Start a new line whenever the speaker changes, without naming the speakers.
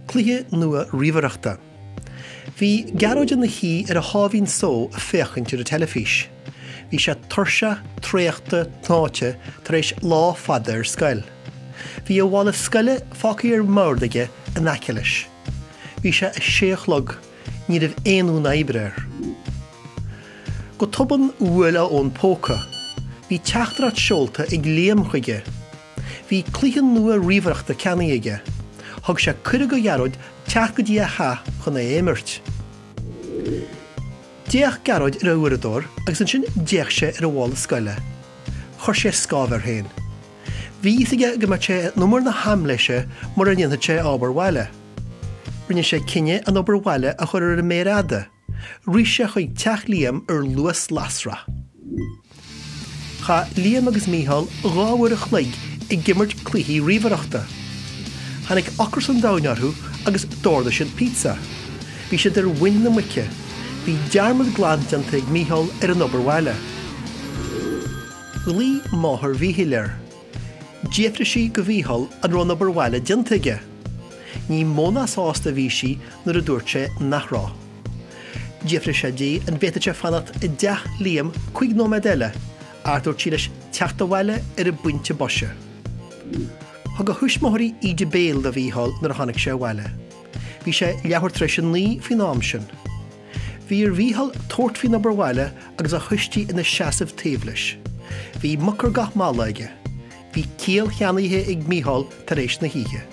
Cluiche nua riomhaireachta. Bhí garóid na hí ar a hábhín só a féchaint ar a telefís. Bhí sé turse, tréachta, táte tar éis lá fada ar scail. Bhí a bhála scaile fácaí ar mórdaige a nacilis. Bhí sé a séachlog, ní rah éonú na ibreir. Go tuban uaile ón póca. Bhí teachtarát seolta ag léam chuige. Bhí cluiche nua riomhaireachta ceanna aige. Thug sé cuire go ghearóid teach go dtí a tha chun é éimirt. Déach garóid ar a uaireadóir agus an sin déach sé ar a bhála scaile. Chur sé scábhar héin. Bhí ige go mar sé nómar na hamléise mar an dhéanta sé ábhar bhaile. Rinne sé cinenne an ábhar bhaile a chur ar a méráda. Rís sé chuig teach líam ar luas lasra. Cha Liam agus Mícheál ráhar a chnaig i gimmert cluichí riomhaireachta. Hannig achar san dánearthú agus dórda sin pizza. Bhí sé ar win na muice. Bhí dearmad glanteanta ag Mícheál ar an obair bhaile. Lí máthar bhíhiilear. Déifre sí go Mícheál an rón obair bhaile diantaige. Ní móna sásta bhí sí nuair a dúirt sé nach rá. Déifre sé dí an bhéta sé fanat i 10 líam 5 nóiméad eile, artúir tí leis teachta bhaile ar a buinte boise. Thug a thuismóirí iad béal a Mícheál nar a tháinig sé bhaile. Bhí sé leabhar treis an lí faoin am sin. Bhí ar Mícheál tóirt faoin obair bhaile agus a thuistí ina seasamh taobhlis. Bhí mucar gach mála aige. Bhí céal cheannaithe ag Mícheál tar éis na híthe.